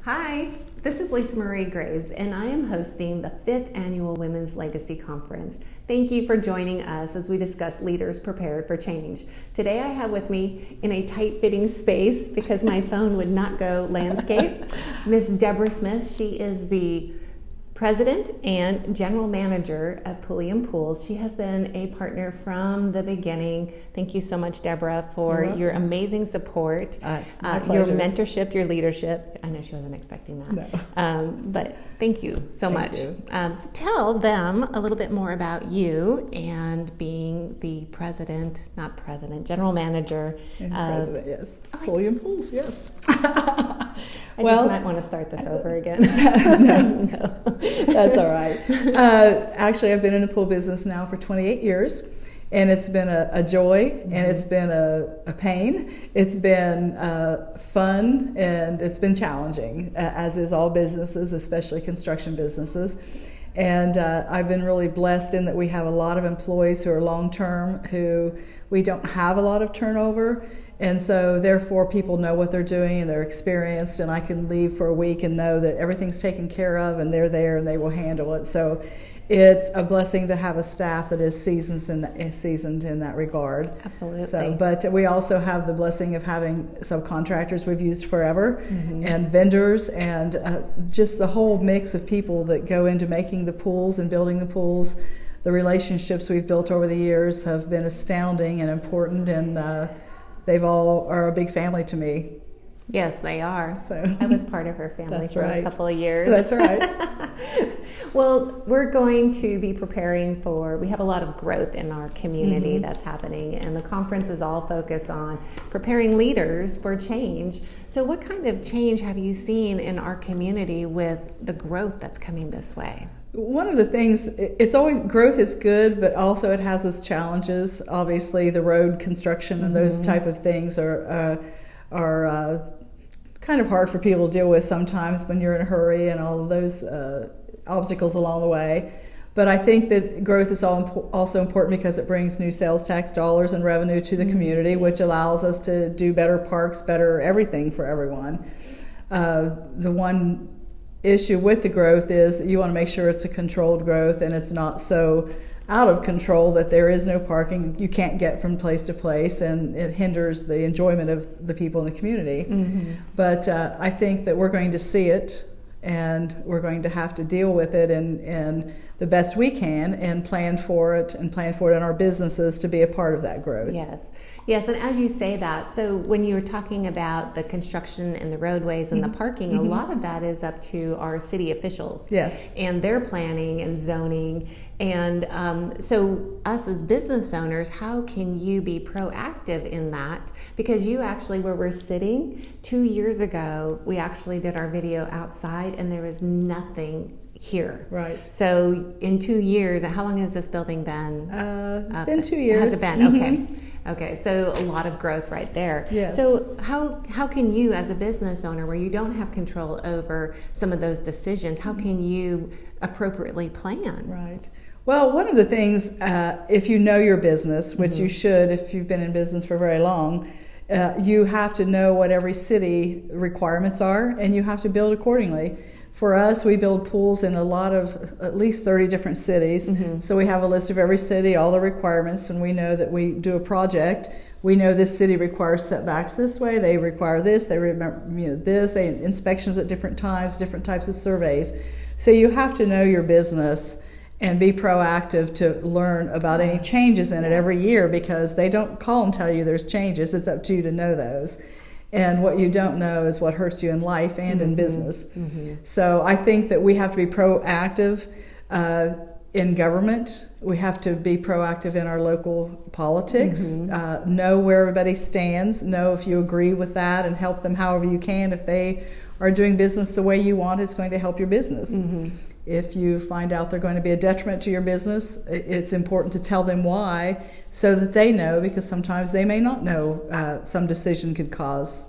Hi, this is Lisa Marie Graves, and I am hosting the 5th Annual Women's Legacy Conference. Thank you for joining us as we discuss leaders prepared for change. Today I have with me, in a tight-fitting space, because my phone would not go landscape, Miss Debra Smith. She is the President and General Manager of Pulliam Pools. She has been a partner from the beginning. Thank you so much, Deborah, for your amazing support, your mentorship, your leadership. I know she wasn't expecting that, but thank you so much. So tell them a little bit more about you and being the General Manager of Pulliam Pools, yes. I just might want to start this over again. No, that's all right. Actually, I've been in the pool business now for 28 years, and it's been a joy, and it's been a pain. It's been fun, and it's been challenging, as is all businesses, especially construction businesses. And I've been really blessed in that we have a lot of employees who are long-term, who we don't have a lot of turnover. And so therefore people know what they're doing and they're experienced, and I can leave for a week and know that everything's taken care of and they're there and they will handle it. So it's a blessing to have a staff that is seasoned in that regard. Absolutely. So, but we also have the blessing of having subcontractors we've used forever, and vendors, and just the whole mix of people that go into making the pools and building the pools. The relationships we've built over the years have been astounding and important, and they've all are a big family to me. Yes, they are. So I was part of her family for a couple of years. That's right. Well, we're going to be preparing we have a lot of growth in our community that's happening, and the conference is all focused on preparing leaders for change. So what kind of change have you seen in our community with the growth that's coming this way? One of the things, it's always, growth is good, but also it has its challenges. Obviously, the road construction and those type of things are kind of hard for people to deal with sometimes when you're in a hurry, and all of those obstacles along the way. But I think that growth is also important because it brings new sales tax dollars and revenue to the community, which allows us to do better parks, better everything for everyone. The one issue with the growth is you want to make sure it's a controlled growth and it's not so out of control that there is no parking, you can't get from place to place, and it hinders the enjoyment of the people in the community. But I think that we're going to see it, and we're going to have to deal with it and the best we can, and plan for it in our businesses to be a part of that growth. Yes, and as you say that, so when you're talking about the construction and the roadways and the parking, a lot of that is up to our city officials. Yes. And their planning and zoning. And so us as business owners, how can you be proactive in that? Because you actually, where we're sitting, 2 years ago, we actually did our video outside and there was nothing here. Right. So in 2 years, how long has this building been? It's been 2 years. Has it been? Okay, so a lot of growth right there. Yes. So how can you, as a business owner, where you don't have control over some of those decisions, how can you appropriately plan? Right. Well, one of the things, if you know your business, which you should if you've been in business for very long, you have to know what every city requirements are, and you have to build accordingly. For us, we build pools in at least 30 different cities. So we have a list of every city, all the requirements, and we know that we do a project. We know this city requires setbacks this way, they require this, they inspections at different times, different types of surveys. So you have to know your business and be proactive to learn about any changes in it every year, because they don't call and tell you there's changes. It's up to you to know those. And what you don't know is what hurts you in life and in business. So I think that we have to be proactive in government. We have to be proactive in our local politics, know where everybody stands, know if you agree with that, and help them however you can. If they are doing business the way you want, it's going to help your business. If you find out they're going to be a detriment to your business, it's important to tell them why, so that they know, because sometimes they may not know some decision could cause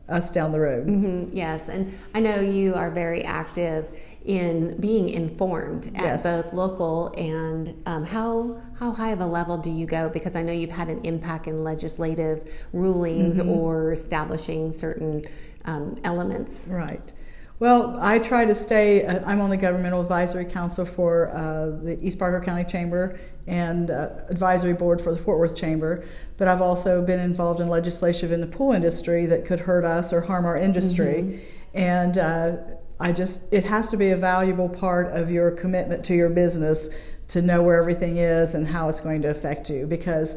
us down the road. Yes, and I know you are very active in being informed at both local and how high of a level do you go? Because I know you've had an impact in legislative rulings or establishing certain elements. Right. Well, I try to stay, I'm on the Governmental Advisory Council for the East Parker County Chamber and Advisory Board for the Fort Worth Chamber, but I've also been involved in legislation in the pool industry that could hurt us or harm our industry. And it has to be a valuable part of your commitment to your business to know where everything is and how it's going to affect you, because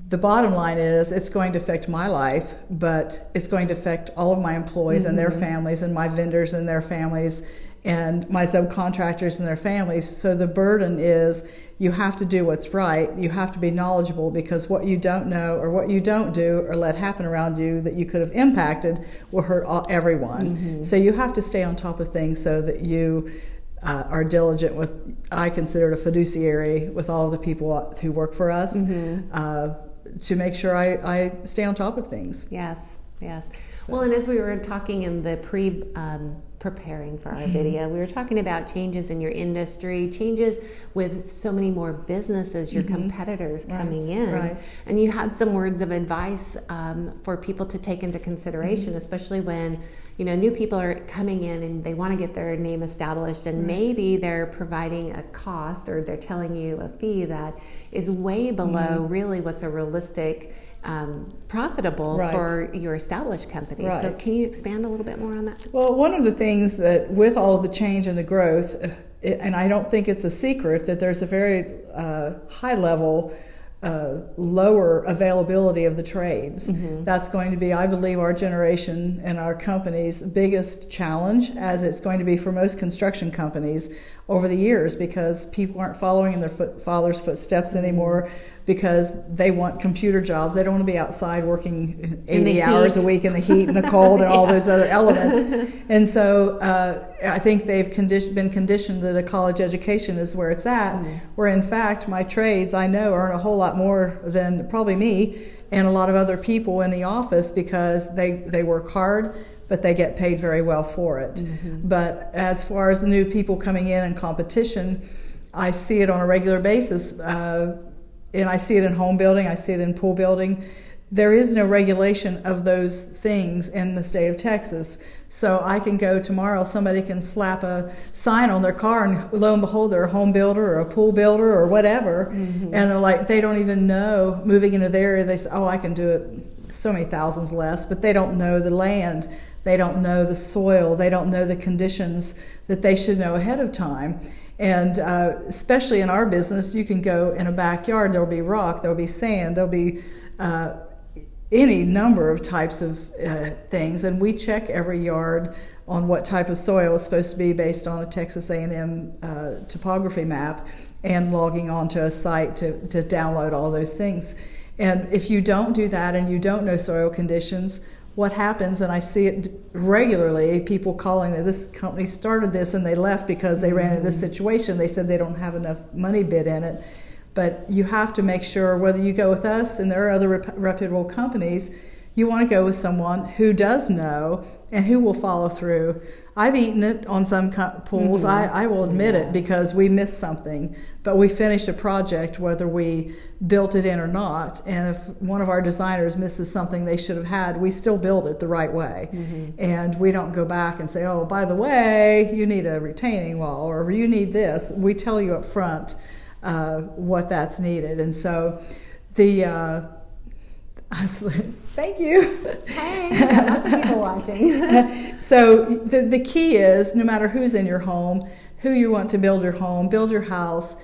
the bottom line is it's going to affect my life, but it's going to affect all of my employees and their families, and my vendors and their families, and my subcontractors and their families. So the burden is you have to do what's right. You have to be knowledgeable, because what you don't know or what you don't do or let happen around you that you could have impacted will hurt everyone. So you have to stay on top of things so that you are diligent with, I consider it a fiduciary with all of the people who work for us, to make sure I stay on top of things. Yes. Well, and as we were talking in the preparing for our video, we were talking about changes in your industry, changes with so many more businesses, your competitors coming in. And you had some words of advice for people to take into consideration, especially when new people are coming in and they want to get their name established, and maybe they're providing a cost, or they're telling you a fee that is way below really what's a realistic profitable for your established company. So can you expand a little bit more on that? Well, one of the things that with all of the change and the growth, and I don't think it's a secret, that there's a very high level lower availability of the trades. That's going to be, I believe, our generation and our company's biggest challenge, as it's going to be for most construction companies over the years, because people aren't following in their father's footsteps anymore, because they want computer jobs. They don't want to be outside working 80 hours a week in the heat and the cold and all those other elements. And so I think they've been conditioned that a college education is where it's at, where in fact my trades, I know, earn a whole lot more than probably me and a lot of other people in the office, because they work hard, but they get paid very well for it. But as far as new people coming in and competition, I see it on a regular basis. And I see it in home building, I see it in pool building. There is no regulation of those things in the state of Texas. So I can go tomorrow, somebody can slap a sign on their car, and lo and behold, they're a home builder or a pool builder or whatever. And they're like, they don't even know, moving into the area, they say, oh, I can do it so many thousands less, but they don't know the land. They don't know the soil. They don't know the conditions that they should know ahead of time. And especially in our business, you can go in a backyard, there'll be rock, there'll be sand, there'll be any number of types of things. And we check every yard on what type of soil is supposed to be based on a Texas A&M topography map, and logging onto a site to download all those things. And if you don't do that and you don't know soil conditions, what happens, and I see it regularly, people calling that this company started this and they left because they ran into this situation. They said they don't have enough money bid in it. But you have to make sure, whether you go with us and there are other reputable companies, you want to go with someone who does know and who will follow through. I've eaten it on some pools. I will admit it, because we missed something, but we finished a project whether we built it in or not. And if one of our designers misses something they should have had, we still build it the right way. And we don't go back and say, oh, by the way, you need a retaining wall, or you need this. We tell you up front what that's needed. And so thank you. Hey, lots of people watching. So the key is, no matter who's in your home, who you want to build your home, build your house,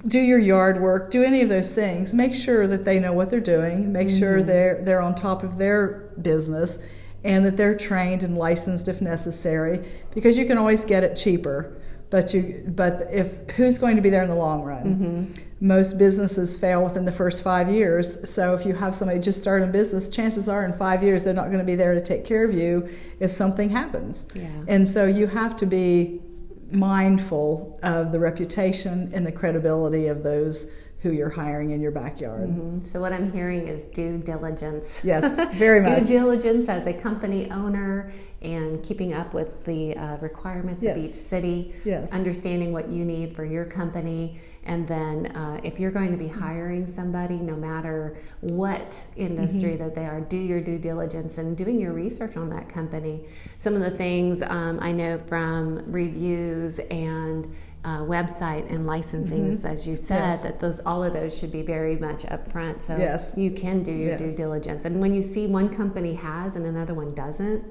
do your yard work, do any of those things, make sure that they know what they're doing, make sure they're on top of their business, and that they're trained and licensed if necessary, because you can always get it cheaper. But if who's going to be there in the long run? Most businesses fail within the first 5 years. So if you have somebody just starting a business, chances are in 5 years they're not going to be there to take care of you if something happens. And so you have to be mindful of the reputation and the credibility of those who you're hiring in your backyard. So what I'm hearing is due diligence. Yes, very much. Due diligence as a company owner and keeping up with the requirements of each city, understanding what you need for your company. And then if you're going to be hiring somebody, no matter what industry that they are, do your due diligence and doing your research on that company. Some of the things I know from reviews and website and licensing, as you said, that all of those should be very much upfront. So you can do your due diligence. And when you see one company has and another one doesn't,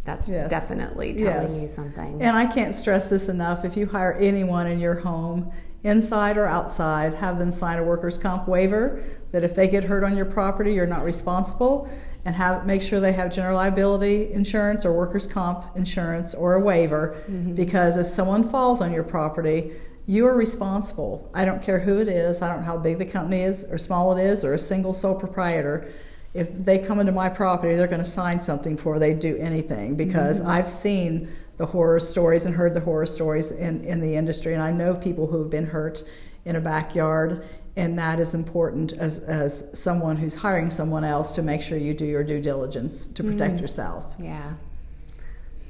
that's definitely telling you something. And I can't stress this enough. If you hire anyone in your home, inside or outside, have them sign a workers' comp waiver that if they get hurt on your property, you're not responsible, and make sure they have general liability insurance or workers' comp insurance or a waiver, because if someone falls on your property, you are responsible. I don't care who it is. I don't know how big the company is or small it is or a single sole proprietor. If they come into my property, they're going to sign something before they do anything, because I've seen the horror stories and heard the horror stories in the industry, and I know people who have been hurt in a backyard, and that is important as someone who's hiring someone else to make sure you do your due diligence to protect yourself. Yeah.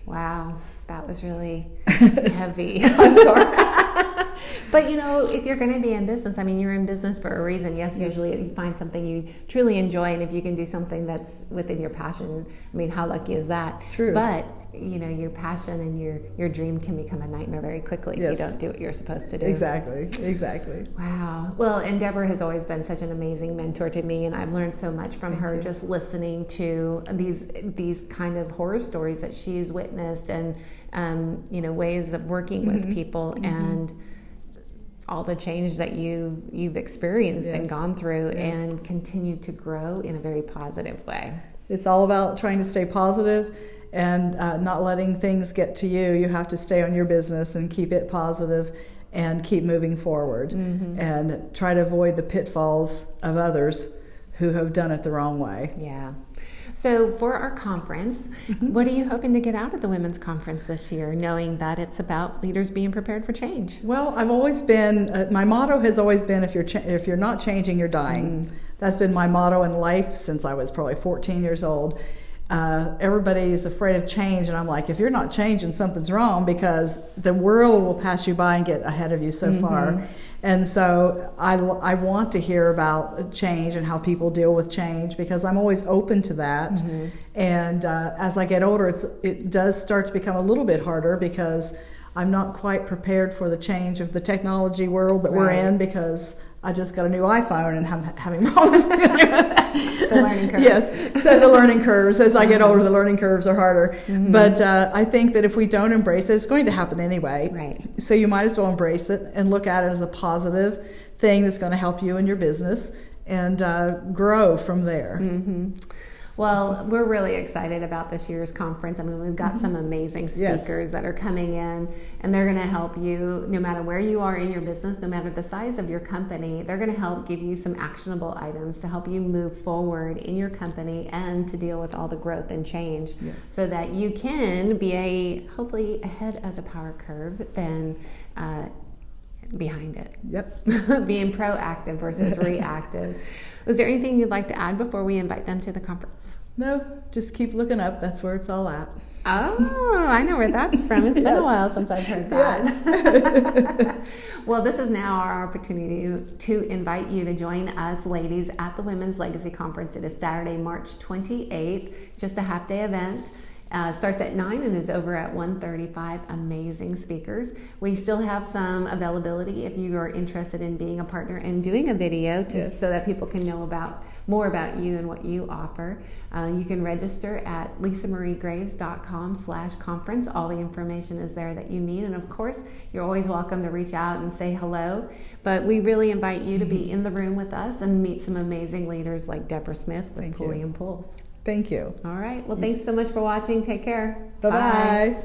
Wow, that was really heavy. I'm sorry. But if you're going to be in business, I mean, you're in business for a reason. Yes, usually you find something you truly enjoy, and if you can do something that's within your passion, I mean, how lucky is that? True. But your passion and your dream can become a nightmare very quickly if you don't do what you're supposed to do. Exactly. Wow. Well, and Debra has always been such an amazing mentor to me, and I've learned so much from her just listening to these kind of horror stories that she's witnessed, and ways of working with people, and all the change that you've experienced and gone through, and continue to grow in a very positive way. It's all about trying to stay positive and not letting things get to you. You have to stay on your business and keep it positive and keep moving forward, and try to avoid the pitfalls of others who have done it the wrong way. Yeah. So for our conference, what are you hoping to get out of the Women's Conference this year, knowing that it's about leaders being prepared for change? Well, I've always been, my motto has always been, if you're not changing, you're dying. That's been my motto in life since I was probably 14 years old. Everybody's afraid of change, and I'm like, if you're not changing, something's wrong, because the world will pass you by and get ahead of you so far. And so I want to hear about change and how people deal with change, because I'm always open to that. And as I get older, it does start to become a little bit harder, because I'm not quite prepared for the change of the technology world that we're in, because I just got a new iPhone and I'm having problems dealing with that. The learning curves. Yes, so the learning curves, as I get older, the learning curves are harder. But I think that if we don't embrace it, it's going to happen anyway. Right. So you might as well embrace it and look at it as a positive thing that's going to help you in your business, and grow from there. Well, we're really excited about this year's conference. I mean, we've got some amazing speakers that are coming in, and they're going to help you no matter where you are in your business, no matter the size of your company. They're going to help give you some actionable items to help you move forward in your company and to deal with all the growth and change, so that you can be hopefully ahead of the power curve than behind it. Being proactive versus reactive. Was there anything you'd like to add before we invite them to the conference? No, just keep looking up. That's where it's all at. Oh, I know where that's from. It's been a while since I've heard that. Well, this is now our opportunity to invite you to join us ladies at the Women's Legacy Conference. It is Saturday, March 28th, just a half-day event. Starts at 9 and is over at 1:35. Amazing speakers. We still have some availability if you are interested in being a partner and doing a video so that people can know more about you and what you offer. You can register at lisamariegraves.com/conference. All the information is there that you need. And of course, you're always welcome to reach out and say hello. But we really invite you to be in the room with us and meet some amazing leaders like Debra Smith with Pulliam Pools. Thank you. All right. Well, thanks so much for watching. Take care. Bye-bye.